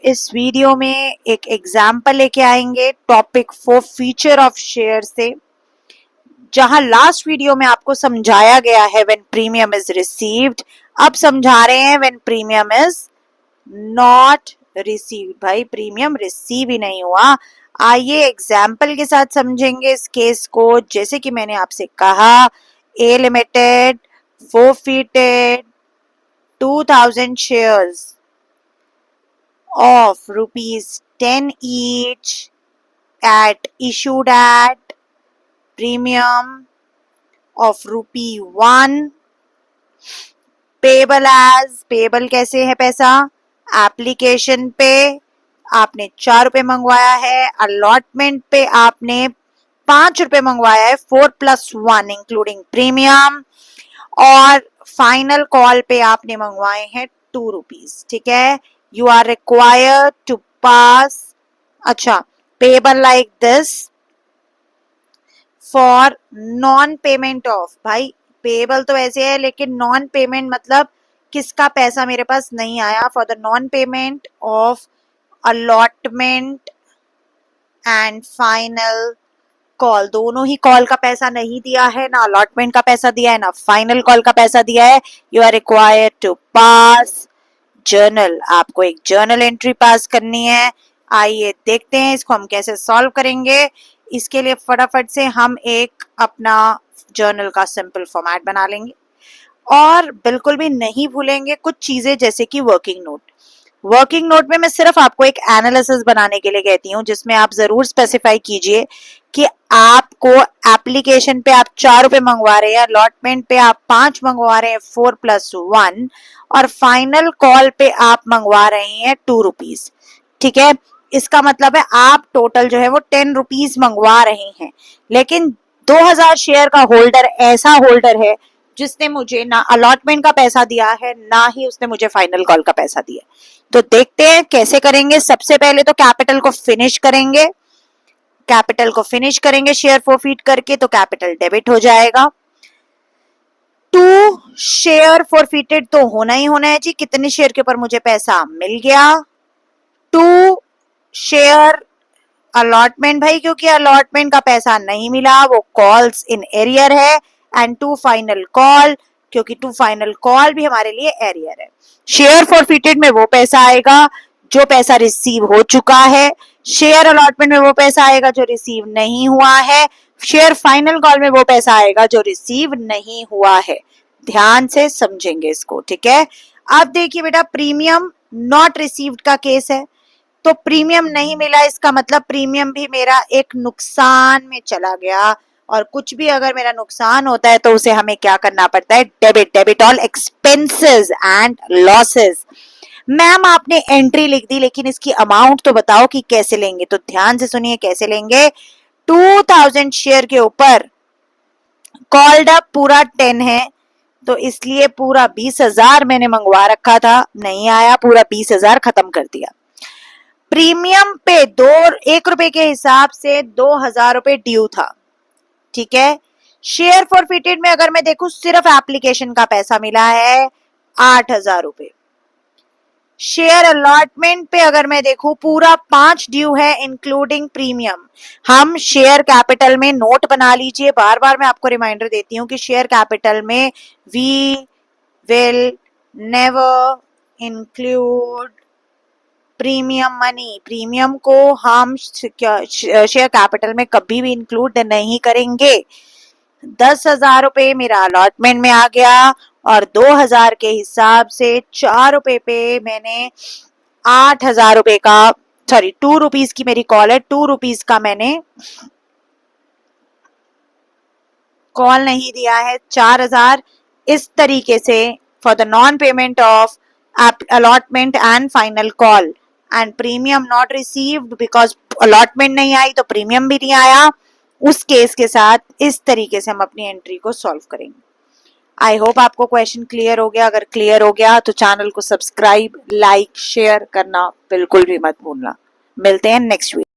इस वीडियो में एक एग्जाम्पल लेके आएंगे टॉपिक 4 फीचर ऑफ शेयर से, जहां लास्ट वीडियो में आपको समझाया गया है व्हेन प्रीमियम इज रिसीव्ड, अब समझा रहे हैं when premium is not received. भाई प्रीमियम रिसीव ही नहीं हुआ। आइए एग्जाम्पल के साथ समझेंगे इस केस को। जैसे कि मैंने आपसे कहा, ए limited forfeited 2000 shares of ₹10 each at issued at premium of ₹1, payable as, payable कैसे है पैसा, एप्लीकेशन पे आपने ₹4 मंगवाया है, अलॉटमेंट पे आपने ₹5 मंगवाया है, 4+1 इंक्लूडिंग प्रीमियम, और फाइनल कॉल पे आपने मंगवाए हैं ₹2। ठीक है, यू आर रिक्वायर्ड टू पास, अच्छा, payable like this for non payment of. भाई पेबल तो ऐसे है, लेकिन नॉन पेमेंट मतलब किसका पैसा मेरे पास नहीं आया, for the non payment of allotment and final call. दोनों ही कॉल का पैसा नहीं दिया है, ना अलॉटमेंट का पैसा दिया है, ना फाइनल कॉल का पैसा दिया है। You are required to pass journal, आपको एक जर्नल एंट्री पास करनी है। आइए देखते हैं इसको हम कैसे सॉल्व करेंगे। इसके लिए फटाफट से हम एक अपना जर्नल का सिंपल फॉर्मेट बना लेंगे, और बिल्कुल भी नहीं भूलेंगे कुछ चीजें, जैसे कि वर्किंग नोट। वर्किंग नोट में मैं सिर्फ आपको एक एनालिसिस बनाने के लिए कहती हूँ, जिसमें आप जरूर स्पेसिफाई कीजिए कि आपको एप्लीकेशन पे आप ₹4 मंगवा रहे हैं, अलॉटमेंट पे आप 5 मंगवा रहे हैं, 4+1, और फाइनल कॉल पे आप मंगवा रहे हैं ₹2। ठीक है, इसका मतलब है आप टोटल जो है वो ₹10 मंगवा रहे हैं, लेकिन 2000 शेयर का होल्डर ऐसा होल्डर है जिसने मुझे ना अलॉटमेंट का पैसा दिया है, ना ही उसने मुझे फाइनल कॉल का पैसा दिया। तो देखते हैं कैसे करेंगे। सबसे पहले तो कैपिटल को फिनिश करेंगे, कैपिटल को फिनिश करेंगे शेयर फॉरफीट करके, तो कैपिटल डेबिट हो जाएगा। 2 शेयर फॉरफीटेड तो होना ही होना है जी, कितने शेयर के ऊपर मुझे पैसा मिल गया। 2 शेयर अलॉटमेंट, भाई क्योंकि अलॉटमेंट का पैसा नहीं मिला, वो कॉल्स इन एरियर है, एंड 2 फाइनल कॉल, क्योंकि 2 फाइनल कॉल भी हमारे लिए एरियर है। शेयर फॉरफीटेड में वो पैसा आएगा जो पैसा रिसीव हो चुका है, शेयर अलॉटमेंट में वो पैसा आएगा जो रिसीव नहीं हुआ है, शेयर फाइनल कॉल में वो पैसा आएगा जो रिसीव नहीं हुआ है। ध्यान से समझेंगे इसको, ठीक है। अब देखिए बेटा, प्रीमियम नॉट रिसीव्ड का केस है, तो प्रीमियम नहीं मिला, इसका मतलब प्रीमियम भी मेरा एक नुकसान में चला गया, और कुछ भी अगर मेरा नुकसान होता है तो उसे हमें क्या करना पड़ता है, debit all expenses and losses. Ma'am आपने एंट्री लिख दी, लेकिन इसकी अमाउंट तो बताओ कि कैसे लेंगे। तो ध्यान से सुनिए कैसे लेंगे। 2000 शेयर के ऊपर कॉल्ड अप पूरा 10 है, तो इसलिए पूरा 20,000 मैंने मंगवा रखा था, नहीं आया, पूरा 20,000 खत्म कर दिया। प्रीमियम पे ₹1 के हिसाब से ₹2000 ड्यू था, ठीक है। शेयर फॉरफीटेड में अगर मैं देखूं, सिर्फ एप्लीकेशन का पैसा मिला है ₹8000। शेयर अलॉटमेंट पे अगर मैं देखूं, पूरा 5 ड्यू है इंक्लूडिंग प्रीमियम। हम शेयर कैपिटल में नोट बना लीजिए, बार बार मैं आपको रिमाइंडर देती हूं कि शेयर कैपिटल में we will never include premium money. Premium को हम शेयर कैपिटल में कभी भी इंक्लूड नहीं करेंगे। ₹10,000 मेरा अलॉटमेंट में आ गया, और 2000 के हिसाब से ₹4 पे मैंने ₹8000 का, सॉरी ₹2 की मेरी कॉल है, ₹2 का मैंने कॉल नहीं दिया है, 4000। इस तरीके से for the non payment of allotment and final call and premium not received, because allotment नहीं आई तो प्रीमियम भी नहीं आया। उस केस के साथ इस तरीके से हम अपनी एंट्री को सॉल्व करेंगे। आई होप आपको क्वेश्चन क्लियर हो गया। अगर क्लियर हो गया तो चैनल को सब्सक्राइब, लाइक, शेयर करना बिल्कुल भी मत भूलना। मिलते हैं नेक्स्ट वीडियो।